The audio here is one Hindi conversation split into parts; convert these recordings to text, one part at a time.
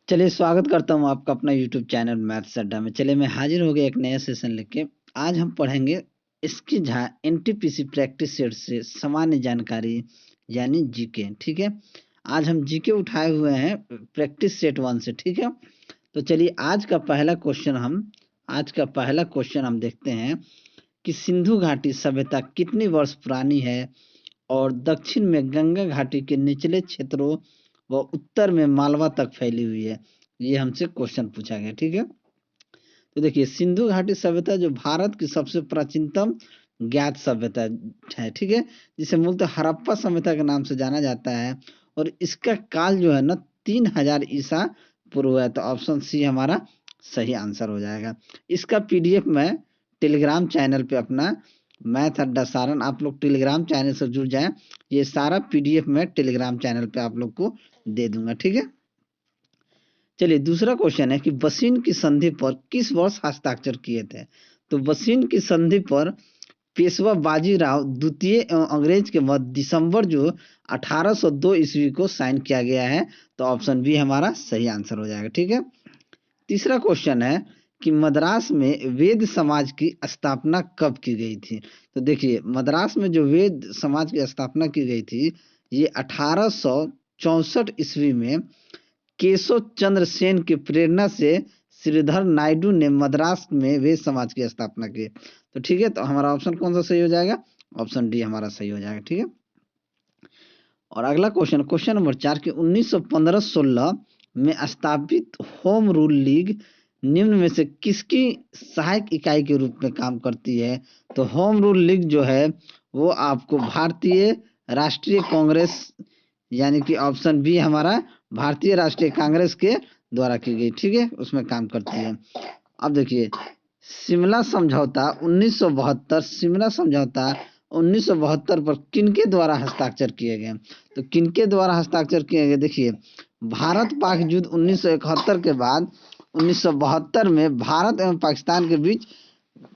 चलिए स्वागत करता हूँ आपका अपना यूट्यूब चैनल मैथ्स अड्डा में। चलिए मैं हाजिर हो गया एक नया सेशन लेके। आज हम पढ़ेंगे इसकी झा एनटीपीसी प्रैक्टिस सेट से सामान्य जानकारी यानी जीके। ठीक है, आज हम जीके उठाए हुए हैं प्रैक्टिस सेट 1 से। ठीक है, तो चलिए आज का पहला क्वेश्चन हम देखते हैं कि सिंधु घाटी सभ्यता कितनी वर्ष पुरानी है और दक्षिण में गंगा घाटी के निचले क्षेत्रों व उत्तर में मालवा तक फैली हुई है। ये हमसे क्वेश्चन पूछा गया। ठीक है, तो देखिए सिंधु घाटी सभ्यता जो भारत की सबसे प्राचीनतम ज्ञात सभ्यता है। ठीक है, जिसे मूलतः हड़प्पा सभ्यता के नाम से जाना जाता है और इसका काल जो है ना 3000 ईसा पूर्व है। तो ऑप्शन सी हमारा सही आंसर हो जाएगा। इसका पीडीएफ मैं टेलीग्राम चैनल पे अपना मैथ अड्डा सारन, आप लोग टेलीग्राम चैनल से जुड़ जाएं। ये सारा पीडीएफ मैं टेलीग्राम चैनल पे आप लोग को दे दूंगा। ठीक है, चलिए दूसरा क्वेश्चन है कि बसीन की संधि पर किस वर्ष हस्ताक्षर किए थे। तो बसीन की संधि पर पेशवा बाजीराव द्वितीय एवं अंग्रेज के मध्य दिसंबर जो 1802 ईस्वी को साइन किया गया है। तो ऑप्शन बी हमारा सही आंसर हो जाएगा। ठीक है, तीसरा क्वेश्चन है कि मद्रास में वेद समाज की स्थापना कब की गई थी। तो देखिए मद्रास में जो वेद समाज की स्थापना की गई थी ये 1864 ईस्वी में केशव चंद्र सेन की प्रेरणा से श्रीधर नायडू ने मद्रास में वेद समाज की स्थापना की। तो ठीक है, तो हमारा ऑप्शन कौन सा सही हो जाएगा? ऑप्शन डी हमारा सही हो जाएगा। ठीक है, और अगला क्वेश्चन नंबर 4 कि 1915-16 में स्थापित होम रूल लीग निम्न में से किसकी सहायक इकाई के रूप में काम करती है। तो होम रूल लीग जो है वो आपको भारतीय राष्ट्रीय कांग्रेस यानी कि ऑप्शन बी हमारा भारतीय राष्ट्रीय कांग्रेस के द्वारा की गई। ठीक है, उसमें काम करती है। अब देखिए शिमला समझौता 1972 शिमला समझौता 1972 पर किनके द्वारा हस्ताक्षर किए गए। तो किनके द्वारा हस्ताक्षर किए गए, देखिए भारत पाक युद्ध 1971 के बाद 1972 में भारत एवं पाकिस्तान के बीच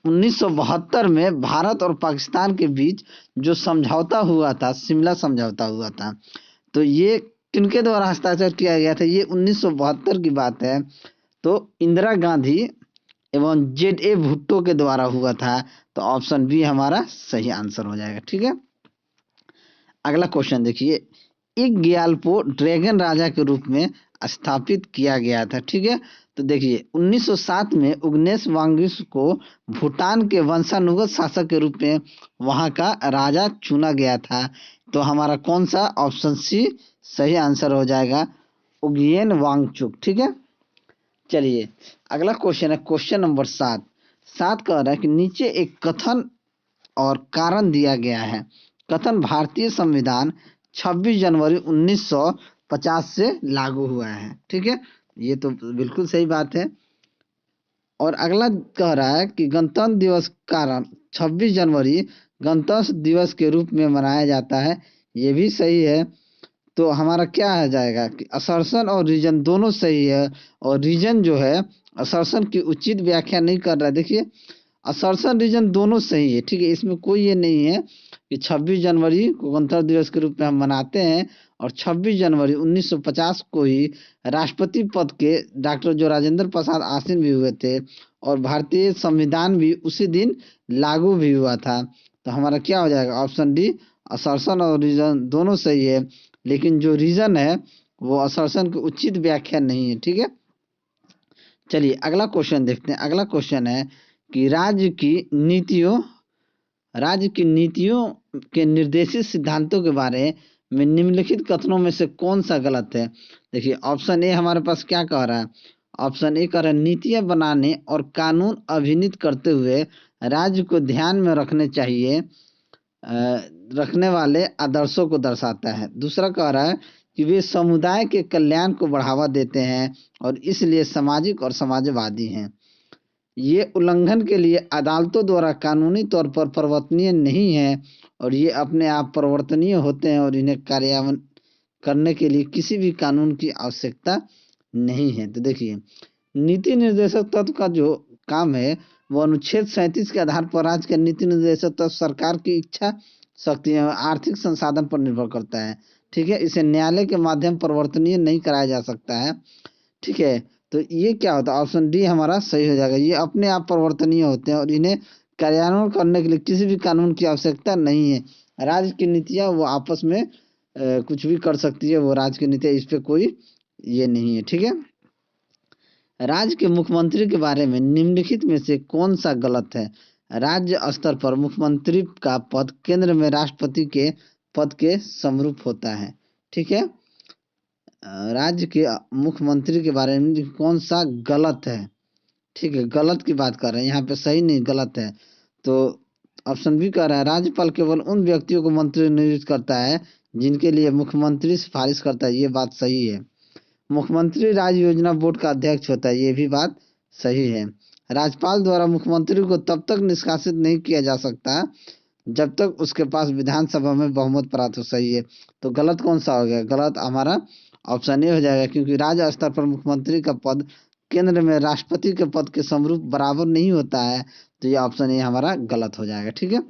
1972 में भारत और पाकिस्तान के बीच जो समझौता हुआ था, शिमला समझौता हुआ था, तो ये किनके द्वारा हस्ताक्षर किया गया था? ये 1972 की बात है। तो इंदिरा गांधी एवं जेड ए भुट्टो के द्वारा हुआ था। तो ऑप्शन बी हमारा सही आंसर हो जाएगा। ठीक है, अगला क्वेश्चन देखिए एक ग्याल्पो ड्रैगन राजा के रूप में स्थापित किया गया था। ठीक है, तो देखिए 1907 में उग्नेश वांगचुक को भूटान के वंशानुगत शासक के रूप में वहां का राजा चुना गया था। तो हमारा कौन सा ऑप्शन सी सही आंसर हो जाएगा? उगयेन वांगचुक। ठीक है, चलिए अगला क्वेश्चन है क्वेश्चन नंबर 7। सात कह रहा है कि नीचे एक कथन और कारण दिया गया है। कथन भारतीय संविधान 26 जनवरी 1950 से लागू हुआ है। ठीक है, ये तो बिल्कुल सही बात है। और अगला कह रहा है कि गणतंत्र दिवस कारण 26 जनवरी गणतंत्र दिवस के रूप में मनाया जाता है। ये भी सही है। तो हमारा क्या आ जाएगा कि असर्शन और रीजन दोनों सही है। और रीजन जो है असर्शन की उचित व्याख्या नहीं कर रहा है। देखिए असर्शन रीजन दोनों सही है। ठीक है, इसमें कोई ये नहीं है कि 26 जनवरी को गणतंत्र दिवस के रूप में हम मनाते हैं और 26 जनवरी 1950 को ही राष्ट्रपति पद के डॉक्टर जो राजेंद्र प्रसाद आसीन भी हुए थे और भारतीय संविधान भी उसी दिन लागू भी हुआ था। तो हमारा क्या हो जाएगा? ऑप्शन डी असर्शन और रीजन दोनों सही है, लेकिन जो रीजन है वो असर्शन की उचित व्याख्या नहीं है। ठीक है, चलिए अगला क्वेश्चन देखते हैं। अगला क्वेश्चन है कि राज्य की नीतियों के निर्देशित सिद्धांतों के बारे में निम्नलिखित कथनों में से कौन सा गलत है। देखिए ऑप्शन ए हमारे पास क्या कह रहा है? ऑप्शन ए कह रहा है नीतियां बनाने और कानून अभिनीत करते हुए राज्य को ध्यान में रखने वाले आदर्शों को दर्शाता है। दूसरा कह रहा है कि वे समुदाय के कल्याण को बढ़ावा देते हैं और इसलिए सामाजिक और समाजवादी हैं। ये उल्लंघन के लिए अदालतों द्वारा कानूनी तौर पर परिवर्तनीय नहीं है और ये अपने आप परिवर्तनीय होते हैं और इन्हें कार्यान्वयन करने के लिए किसी भी कानून की आवश्यकता नहीं है। तो देखिए नीति निर्देशक तत्व का जो काम है वो अनुच्छेद 37 के आधार पर राज्य का नीति निर्देशक तत्व सरकार की इच्छा शक्ति और आर्थिक संसाधन पर निर्भर करता है। ठीक है, इसे न्यायालय के माध्यम परिवर्तनीय नहीं कराया जा सकता है। ठीक है। तो ये क्या होता है, ऑप्शन डी हमारा सही हो जाएगा। ये अपने आप परिवर्तनीय होते हैं और इन्हें कार्यान्वयन करने के लिए किसी भी कानून की आवश्यकता नहीं है। राज्य की नीतियां वो आपस में कुछ भी कर सकती है, वो राज्य की नीतियां, इस पे कोई ये नहीं है। ठीक है। राज्य के मुख्यमंत्री के बारे में निम्नलिखित में से कौन सा गलत है। राज्य स्तर पर मुख्यमंत्री का पद केंद्र में राष्ट्रपति के पद के समरूप होता है। ठीक है। राज्य के मुख्यमंत्री के बारे में कौन सा गलत है। ठीक है, गलत की बात कर रहे हैं यहाँ पे, सही नहीं गलत है। तो ऑप्शन बी कह रहा है राज्यपाल केवल उन व्यक्तियों को मंत्री नियुक्त करता है जिनके लिए मुख्यमंत्री सिफारिश करता है, ये बात सही है। मुख्यमंत्री राज्य योजना बोर्ड का अध्यक्ष होता है, ये भी बात सही है। राज्यपाल द्वारा मुख्यमंत्री को तब तक निष्कासित नहीं किया जा सकता जब तक उसके पास विधानसभा में बहुमत प्राप्त हो, सही है। तो गलत कौन सा हो गया, गलत हमारा ऑप्शन ए हो जाएगा, क्योंकि राज्य स्तर पर मुख्यमंत्री का पद केंद्र में राष्ट्रपति के पद के समरूप बराबर नहीं होता है। तो ये ऑप्शन ए हमारा गलत हो जाएगा। ठीक है।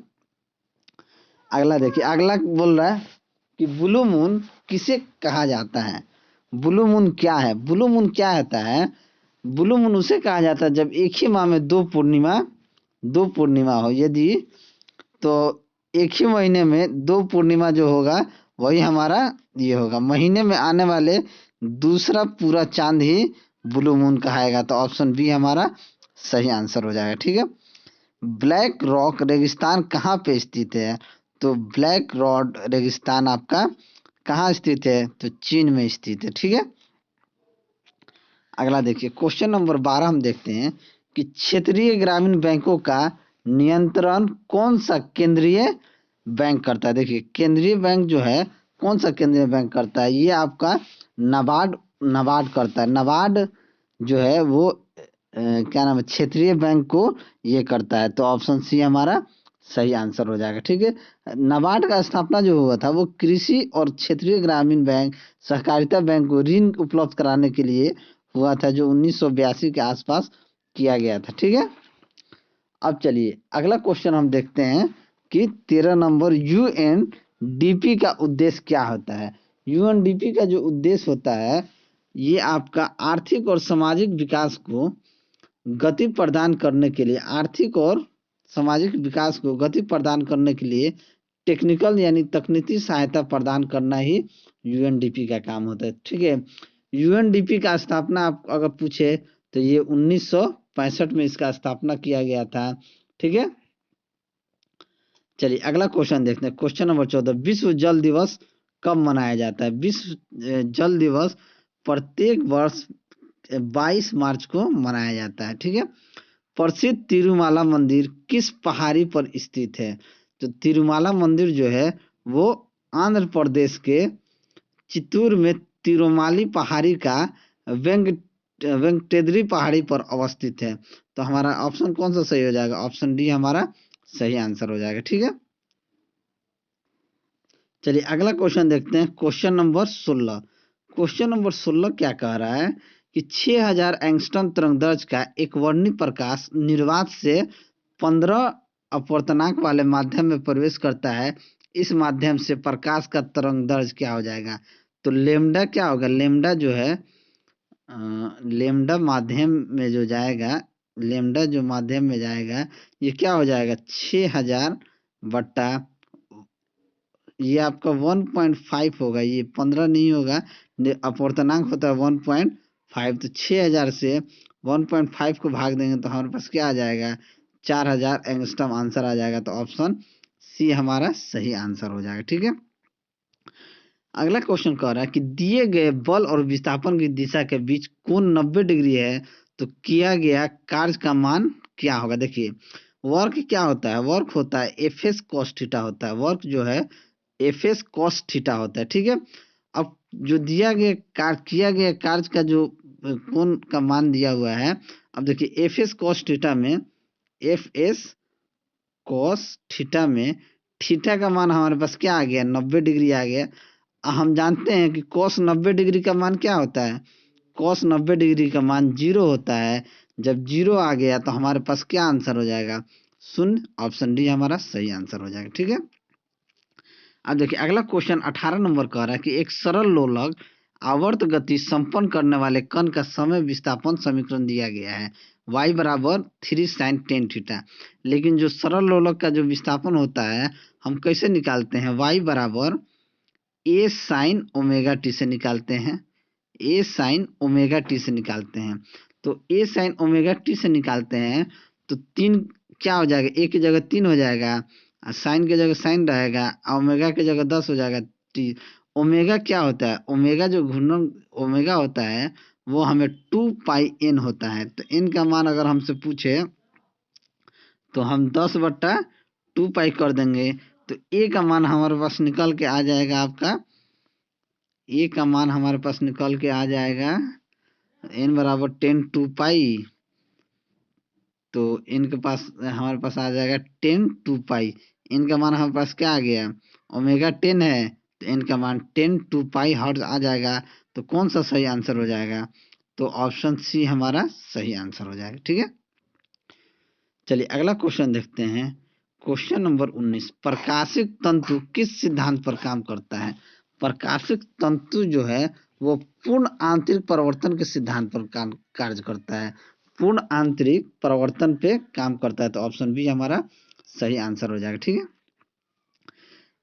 अगला देखिए, अगला बोल रहा है कि ब्लू मून किसे कहा जाता है। ब्लू मून क्या है, ब्लू मून क्या होता है। ब्लू मून उसे कहा जाता है जब एक ही माह में दो पूर्णिमा हो। यदि तो एक ही महीने में दो पूर्णिमा जो होगा वही हमारा ये होगा। महीने में आने वाले दूसरा पूरा चांद ही ब्लू मून कहाएगा। तो ऑप्शन बी हमारा सही आंसर हो जाएगा। ठीक है। ब्लैक रॉक रेगिस्तान कहाँ पे स्थित है। तो ब्लैक रॉक रेगिस्तान आपका कहाँ स्थित है, तो चीन में स्थित है। ठीक है। अगला देखिए, क्वेश्चन नंबर 12 हम देखते हैं कि क्षेत्रीय ग्रामीण बैंकों का नियंत्रण कौन सा केंद्रीय बैंक करता है। देखिए, केंद्रीय बैंक जो है कौन सा केंद्रीय बैंक करता है, ये आपका नाबार्ड नाबार्ड करता है। नाबार्ड जो है वो क्या नाम है, क्षेत्रीय बैंक को ये करता है। तो ऑप्शन सी हमारा सही आंसर हो जाएगा। ठीक है। नाबार्ड का स्थापना जो हुआ था वो कृषि और क्षेत्रीय ग्रामीण बैंक सहकारिता बैंक को ऋण उपलब्ध कराने के लिए हुआ था, जो 1982 के आसपास किया गया था। ठीक है। अब चलिए अगला क्वेश्चन हम देखते हैं कि 13 नंबर, यूएनडीपी का उद्देश्य क्या होता है। यूएनडीपी का जो उद्देश्य होता है ये आपका आर्थिक और सामाजिक विकास को गति प्रदान करने के लिए, आर्थिक और सामाजिक विकास को गति प्रदान करने के लिए टेक्निकल यानी तकनीकी सहायता प्रदान करना ही यूएनडीपी का काम होता है। ठीक है। यूएनडीपी का स्थापना आप अगर पूछे तो ये 1965 में इसका स्थापना किया गया था। ठीक है। चलिए अगला क्वेश्चन देखते हैं, क्वेश्चन नंबर 14, विश्व जल दिवस कब मनाया जाता है। विश्व जल दिवस प्रत्येक वर्ष 22 मार्च को मनाया जाता है। ठीक है। प्रसिद्ध तिरुमाला मंदिर किस पहाड़ी पर स्थित है। तो तिरुमाला मंदिर जो है वो आंध्र प्रदेश के चित्तूर में तिरुमाली पहाड़ी का वेंकटेद्री पहाड़ी पर अवस्थित है। तो हमारा ऑप्शन कौन सा सही हो जाएगा, ऑप्शन डी हमारा सही आंसर हो जाएगा। ठीक है। चलिए अगला क्वेश्चन देखते हैं, क्वेश्चन नंबर 16। क्वेश्चन नंबर 16 क्या कह रहा है कि 6000 एंगस्ट्रॉम तरंगदैर्घ्य का एक वर्णीय प्रकाश निर्वात से 15 अपवर्तनांक वाले माध्यम में प्रवेश करता है। इस माध्यम से प्रकाश का तरंगदैर्घ्य क्या हो जाएगा। तो लेमडा क्या होगा, लेमडा जो है लेमडा माध्यम में जो जाएगा, लेमडा जो माध्यम में जाएगा ये क्या हो जाएगा, 6000 बट्टा ये आपका 1.5 होगा, ये 15 नहीं होगा, अपवर्तनांक होता है 1.5। तो 6000 से 1.5 को भाग देंगे तो हमारे पास क्या आ जाएगा, 4000 एंगस्ट्रॉम आंसर आ जाएगा। तो ऑप्शन सी हमारा सही आंसर हो जाएगा। ठीक है। अगला क्वेश्चन कह रहा है कि दिए गए बल और विस्थापन की दिशा के बीच कोण 90 डिग्री है, तो किया गया कार्य का मान क्या होगा। देखिए वर्क क्या होता है, वर्क होता है एफ एस कॉस थीटा होता है, वर्क जो है एफ एस कॉस थीटा होता है। ठीक है। अब जो दिया गया कार्य, किया गया कार्य का जो कोण का मान दिया हुआ है, अब देखिए एफ एस कॉस थीटा में, एफ एस कॉस थीटा में थीटा का मान हमारे पास क्या आ गया, 90 डिग्री आ गया। हम जानते हैं कि कॉस 90 डिग्री का मान क्या होता है, कॉस 90 डिग्री का मान 0 होता है। जब 0 आ गया तो हमारे पास क्या आंसर हो जाएगा, शून्य। ऑप्शन डी हमारा सही आंसर हो जाएगा। ठीक है। अब देखिए अगला क्वेश्चन 18 नंबर कह रहा है कि एक सरल लोलक आवर्त गति संपन्न करने वाले कण का समय विस्थापन समीकरण दिया गया है y बराबर 3 sin 10 थीटा। लेकिन जो सरल लोलक का जो विस्थापन होता है हम कैसे निकालते हैं, y बराबर a sin ओमेगा टी से निकालते हैं, a sin ओमेगा टी से निकालते हैं। तो a sin ओमेगा टी से निकालते हैं तो 3 क्या हो जाएगा, a की जगह 3 हो जाएगा, साइन की जगह साइन रहेगा, ओमेगा की जगह 10 हो जाएगा टी। ओमेगा क्या होता है, ओमेगा जो घूर्णन ओमेगा होता है वो हमें 2 पाई n होता है। तो n का मान अगर हमसे पूछे तो हम 10/2 पाई कर देंगे। तो a का मान हमारे पास निकल के आ जाएगा, आपका a का मान हमारे पास निकल के आ जाएगा n बराबर 10/2 पाई। तो n के पास हमारे पास आ जाएगा 10/2 पाई। n का मान हमारे पास क्या आ गया, ओमेगा 10 है तो n का मान 10/2 पाई हर्ट्ज आ जाएगा। तो कौन सा सही आंसर हो जाएगा, तो ऑप्शन सी हमारा सही आंसर हो जाएगा। ठीक है, चलिए अगला क्वेश्चन देखते हैं। क्वेश्चन नंबर 19, प्रकाशिक तंतु किस सिद्धांत पर काम करता है। प्रकाशिक तंतु जो है वो पूर्ण आंतरिक परिवर्तन के सिद्धांत पर कार्य करता है, पूर्ण आंतरिक परिवर्तन पे काम करता है। तो ऑप्शन बी हमारा सही आंसर हो जाएगा। ठीक है,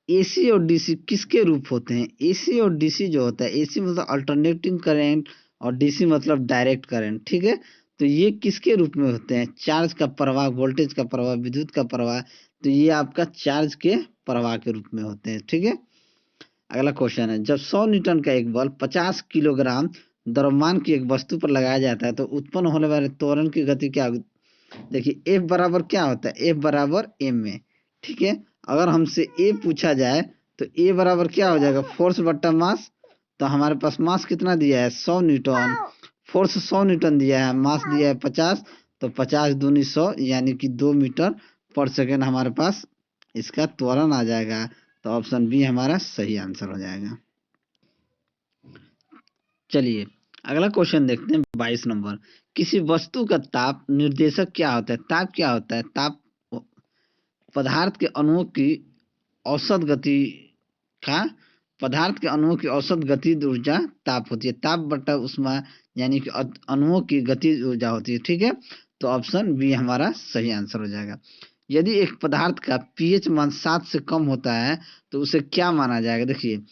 एसी और डीसी किसके रूप होते हैं। एसी और डीसी जो होता है, एसी मतलब अल्टरनेटिंग करंट और डीसी मतलब डायरेक्ट करंट। ठीक है, तो ये किसके रूप में होते हैं, चार्ज का प्रवाह, वोल्टेज का प्रवाह, विद्युत का प्रवाह। तो ये आपका चार्ज के प्रवाह के रूप में होते हैं। ठीक है, अगला क्वेश्चन है, जब 100 न्यूटन का एक बल 50 किलोग्राम द्रव्यमान की एक वस्तु पर लगाया जाता है तो उत्पन्न होने वाले त्वरण की गति क्या होगी। देखिए एफ बराबर क्या होता है, एफ बराबर एम में। ठीक है, अगर हमसे ए पूछा जाए तो ए बराबर क्या हो जाएगा, फोर्स बट्टा मास। तो हमारे पास मास कितना दिया है, 100 न्यूटन, फोर्स 100 न्यूटन दिया है, मास दिया है 50। तो 50 दूनी 100 यानी कि 2 मीटर पर सेकेंड हमारे पास इसका त्वरण आ जाएगा। तो ऑप्शन बी हमारा सही आंसर हो जाएगा। चलिए अगला क्वेश्चन देखते हैं 22 नंबर, किसी वस्तु का ताप निर्देशक क्या होता है। ताप क्या होता है, ताप पदार्थ के अणुओं की औसत गति का, पदार्थ के अणुओं की औसत गतिज ऊर्जा ताप होती है। ताप बटा उष्मा यानी कि अणुओं की गतिज ऊर्जा होती है। ठीक है, तो ऑप्शन बी हमारा सही आंसर हो जाएगा। यदि एक पदार्थ का पीएच मान 7 से कम होता है तो उसे क्या माना जाएगा। देखिए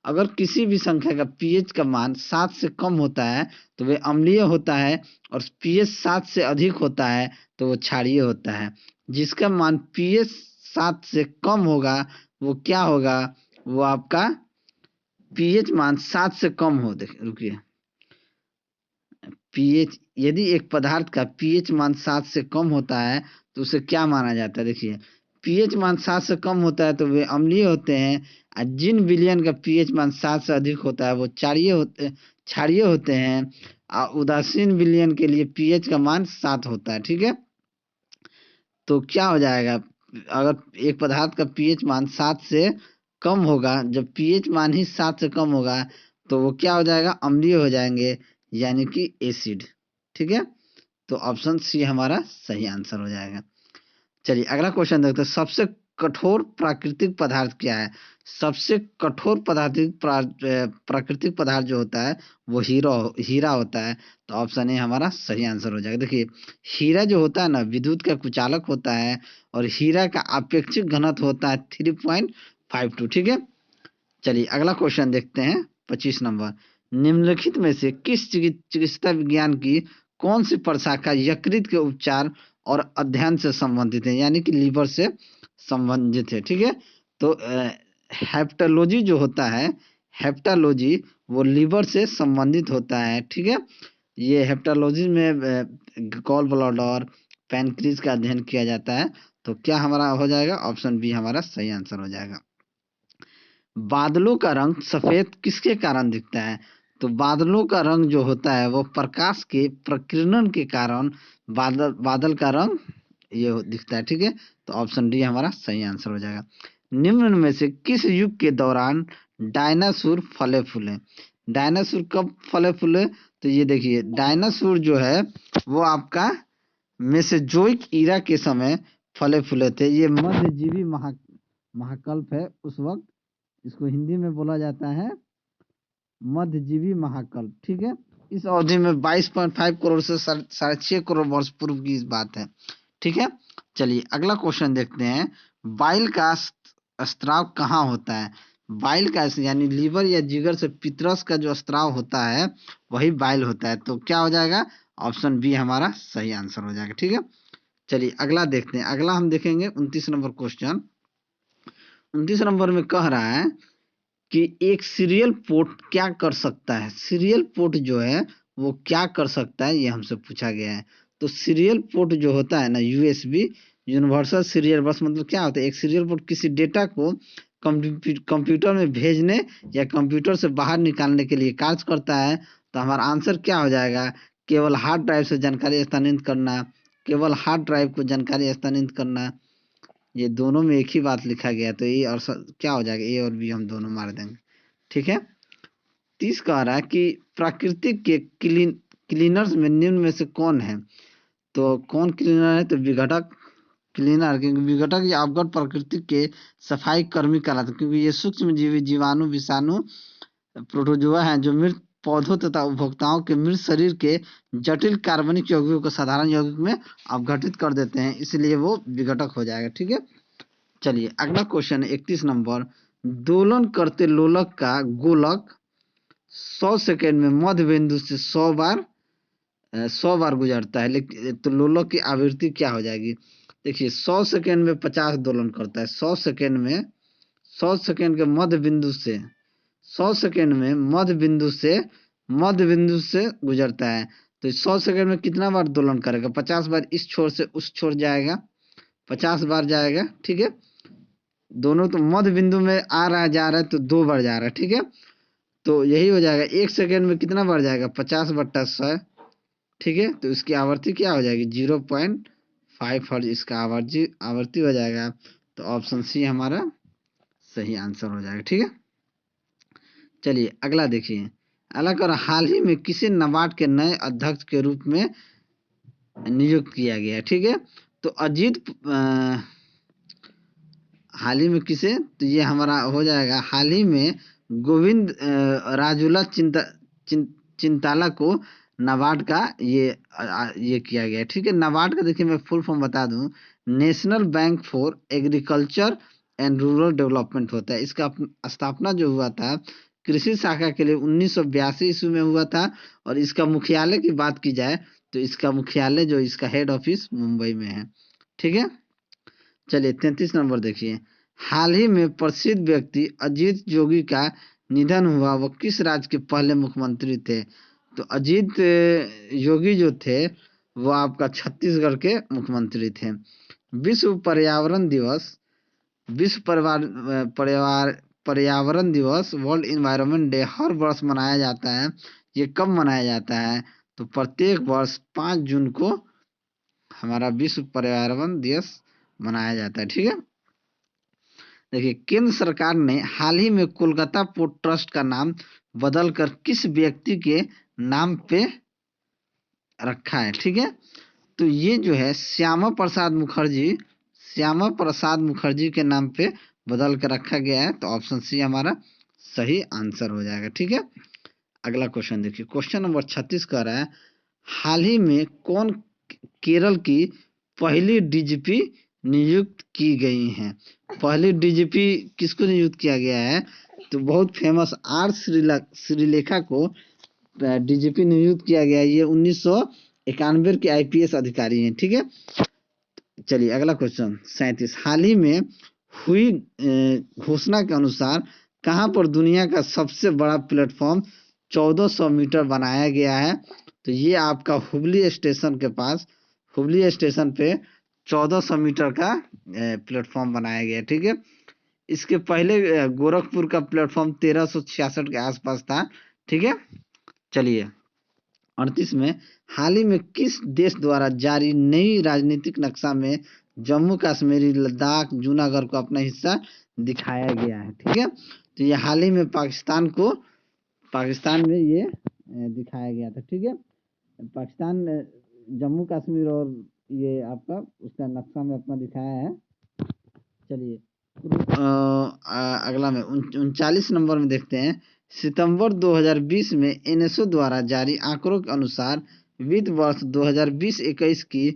अगर किसी भी संख्या का पीएच का मान 7 से कम होता है तो वह अम्लीय होता है, और पीएच 7 से अधिक होता है तो वो क्षारीय होता है। जिसका मान पीएच 7 से कम होगा वो क्या होगा, वो आपका पीएच मान 7 से कम हो, देखिए रुकिए, पीएच, यदि एक पदार्थ का पीएच मान 7 से कम होता है तो उसे क्या माना जाता है। देखिए पीएच मान 7 से कम होता है तो वे अम्लीय होते हैं, और जिन विलयन का पीएच मान 7 से अधिक होता है वो क्षारीय होते हैं। उदासीन विलयन के लिए पीएच का मान 7 होता है। ठीक है, तो क्या हो जाएगा, अगर एक पदार्थ का पीएच मान 7 से कम होगा, जब पीएच मान ही 7 से कम होगा तो वो क्या हो जाएगा, अम्लीय हो जाएंगे यानी कि एसिड। ठीक है, तो ऑप्शन सी हमारा सही आंसर हो जाएगा। चलिए अगला क्वेश्चन देखते हैं, सबसे कठोर प्राकृतिक पदार्थ क्या है। सबसे कठोर प्राकृतिक पदार्थ जो होता है वो हीरा होता है। तो ऑप्शन ए हमारा सही आंसर हो जाएगा। देखिए हीरा जो होता है ना विद्युत का कुचालक होता है, और हीरा का अपेक्षिक घनत्व होता है 3.52। ठीक है, चलिए अगला क्वेश्चन देखते हैं 25 नंबर, निम्नलिखित में से किस चिकित्सा विज्ञान की कौन सी प्रशाखा यकृत के उपचार और अध्ययन से संबंधित है, यानी कि लीवर से संबंधित है। ठीक है, तो हेप्टोलॉजी जो होता है, हेप्टोलॉजी वो लीवर से संबंधित होता है। ठीक है, ये हेप्टोलॉजी में गॉल ब्लैडर, पैनक्रीज का अध्ययन किया जाता है। तो क्या हमारा हो जाएगा, ऑप्शन बी हमारा सही आंसर हो जाएगा। बादलों का रंग सफेद किसके कारण दिखता है। तो बादलों का रंग जो होता है वो प्रकाश के प्रकीर्णन के कारण बादल का रंग ये दिखता है। ठीक है, तो ऑप्शन डी हमारा सही आंसर हो जाएगा। निम्न में से किस युग के दौरान डायनासोर फले फूले। डायनासोर कब फले फूले, तो ये देखिए डायनासोर जो है वो आपका मेसोजोइक ईरा के समय फले फूले थे। ये मध्यजीवी महाकल्प है उस वक्त, इसको हिंदी में बोला जाता है मध्यजीवी महाकल्प, ठीक है। इस अवधि में 22.5 करोड़ से 6.5 करोड़ वर्ष पूर्व की इस बात है, ठीक है। चलिए अगला क्वेश्चन देखते हैं। बाइल का स्त्राव कहाँ होता है? बाइल का यानी लीवर या जिगर से पित्तरस का जो स्त्राव होता है वही बाइल होता है। तो क्या हो जाएगा? ऑप्शन बी हमारा सही आंसर हो जाएगा, ठीक है। चलिए अगला देखते हैं। अगला हम देखेंगे 29 नंबर क्वेश्चन। 29 नंबर में कह रहा है कि एक सीरियल पोर्ट क्या कर सकता है? सीरियल पोर्ट जो है वो क्या कर सकता है, ये हमसे पूछा गया है। तो सीरियल पोर्ट जो होता है ना, यूएसबी यूनिवर्सल सीरियल बस, मतलब क्या होता है? एक सीरियल पोर्ट किसी डेटा को कंप्यूटर में भेजने या कंप्यूटर से बाहर निकालने के लिए कार्य करता है। तो हमारा आंसर क्या हो जाएगा? केवल हार्ड ड्राइव से जानकारी स्थानांतरित करना, केवल हार्ड ड्राइव को जानकारी स्थानांतरित करना। ये दोनों में एक ही बात लिखा गया, तो ए और क्या हो जाएगा? ए और बी हम दोनों मार देंगे, ठीक है। 30 कह रहा है कि प्राकृतिक के क्लीनर्स में निम्न में से कौन है? तो कौन क्लीनर है? तो विघटक क्लीनर, क्योंकि विघटक या अवघट प्राकृतिक के सफाई कर्मी कहलाते हैं, क्योंकि ये सूक्ष्म जीवी, जीवाणु, विषाणु, प्रोटोजोआ हैं जो मृत पौधों तथा उपभोक्ताओं के मृत शरीर के जटिल कार्बनिक यौगिकों को साधारण यौगिक में अवघटित कर देते हैं, इसलिए वो विघटक हो जाएगा, ठीक है। चलिए अगला क्वेश्चन है 31 नंबर। दोलन करते लोलक का गोलक 100 सेकेंड में मध्य बिंदु से 100 बार गुजरता है, लेकिन तो लोलक की आवृत्ति क्या हो जाएगी? देखिए 100 सेकेंड में 50 दोलन करता है। 100 सेकेंड में 100 सेकेंड के मध्य बिंदु से 100 सेकेंड में मध्य बिंदु से गुजरता है। तो 100 सेकेंड में कितना बार दोलन करेगा? 50 बार इस छोर से उस छोर जाएगा, 50 बार जाएगा, ठीक है। दोनों तो मध्य बिंदु में आ रहा है, जा रहा है, तो 2 बार जा रहा है, ठीक है। तो यही हो जाएगा। 1 सेकेंड में कितना बार जाएगा? 50/100, ठीक है। तो इसकी आवृत्ति क्या हो जाएगी? 0.5 हर्ट्ज इसका आवृत्ति हो जाएगा। तो ऑप्शन सी हमारा सही आंसर हो जाएगा, ठीक है। चलिए अगला देखिए। अगला कर हाल ही में किसे नाबार्ड के नए अध्यक्ष के रूप में नियुक्त किया गया, ठीक है। तो अजीत हाल ही में किसे? तो ये हमारा हो जाएगा हाल ही में गोविंद राजूला चिंताला को नाबार्ड का ये किया गया, ठीक है। नाबार्ड का देखिए मैं फुल फॉर्म बता दूं, national bank for agriculture and rural development होता है। इसका स्थापना जो हुआ था कृषि शाखा के लिए 1982 ईस्वी में हुआ था। और इसका मुख्यालय की बात की जाए तो इसका मुख्यालय जो इसका हेड ऑफिस मुंबई में है, ठीक है। चलिए 33 नंबर देखिए। हाल ही में प्रसिद्ध व्यक्ति अजीत जोगी का निधन हुआ, वो किस राज्य के पहले मुख्यमंत्री थे? तो अजीत योगी जो थे वो आपका छत्तीसगढ़ के मुख्यमंत्री थे। विश्व पर्यावरण दिवस विश्व पर्यावरण दिवस वर्ल्ड इन्वायरमेंट डे हर वर्ष मनाया जाता है। ये कब मनाया जाता है? तो प्रत्येक वर्ष 5 जून को हमारा विश्व पर्यावरण दिवस मनाया जाता है, ठीक है। देखिए केंद्र सरकार ने हाल ही में कोलकाता पोर्ट ट्रस्ट का नाम बदलकर किस व्यक्ति के नाम पे रखा है, ठीक है। तो ये जो है श्यामा प्रसाद मुखर्जी के नाम पे बदल कर रखा गया है। तो ऑप्शन सी हमारा सही आंसर हो जाएगा, ठीक है। अगला क्वेश्चन देखिए। क्वेश्चन नंबर 36 कह रहा है हाल ही में कौन केरल की पहली डीजीपी नियुक्त की गई हैं? पहली डीजीपी किसको नियुक्त किया गया है? तो बहुत फेमस आर श्रीलेखा को डीजीपी नियुक्त किया गया है। ये 1991 के आईपीएस अधिकारी हैं, ठीक है। चलिए अगला क्वेश्चन 37। हाल ही में हुई घोषणा के अनुसार कहाँ पर दुनिया का सबसे बड़ा प्लेटफॉर्म 1400 मीटर बनाया गया है? तो ये आपका हुबली स्टेशन के पास, हुबली स्टेशन पे 1400 मीटर का प्लेटफॉर्म बनाया गया, ठीक है। इसके पहले गोरखपुर का प्लेटफॉर्म 1366 के आसपास था, ठीक है। चलिए 38 में हाल ही में किस देश द्वारा जारी नई राजनीतिक नक्शा में जम्मू कश्मीर, लद्दाख, जूनागढ़ को अपना हिस्सा दिखाया गया है, ठीक है। तो ये हाल ही में पाकिस्तान में ये दिखाया गया था, ठीक है। पाकिस्तान जम्मू कश्मीर और ये आपका उसका नक्शा में अपना दिखाया है। चलिए अगला में 39 नंबर में देखते हैं। सितंबर 2020 में एनएसओ द्वारा जारी आंकड़ों के अनुसार वित्त वर्ष 2020-21 की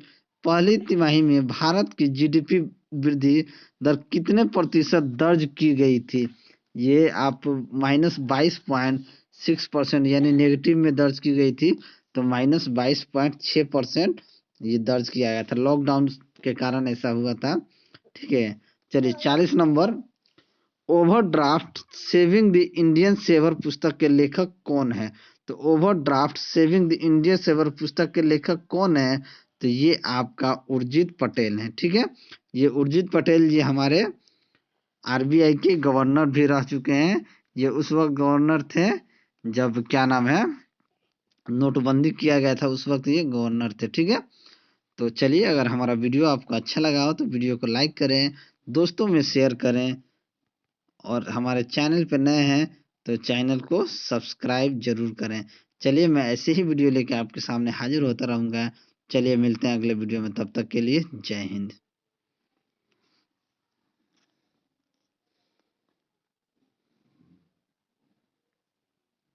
पहली तिमाही में भारत की जीडीपी वृद्धि दर कितने प्रतिशत दर्ज की गई थी? ये आप -22.6% यानी नेगेटिव में दर्ज की गई थी, तो -22.6% ये दर्ज किया गया था। लॉकडाउन के कारण ऐसा हुआ था। ठीक है, चलिए 40 number, overdraft saving the Indian saver पुस्तक के लेखक कौन है? तो overdraft saving the Indian saver पुस्तक के लेखक कौन है? तो ये आपका उर्जित पटेल है। ठीक है, ये उर्जित पटेल जी हमारे आरबीआई के गवर्नर भी रह चुके हैं। ये उस वक्त गवर्नर थे जब क्या नाम है नोटबंदी किया गया था, उस वक्त ये गवर्नर थे। ठीक है, तो चलिए, अगर हमारा वीडियो आपको अच्छा लगा हो तो वीडियो को लाइक करें, दोस्तों में शेयर करें, और हमारे चैनल पर नए हैं तो चैनल को सब्सक्राइब जरूर करें। चलिए, मैं ऐसे ही वीडियो लेके आपके सामने हाजिर होता रहूँगा। चलिए, मिलते हैं अगले वीडियो में, तब तक के लिए जय हिंद।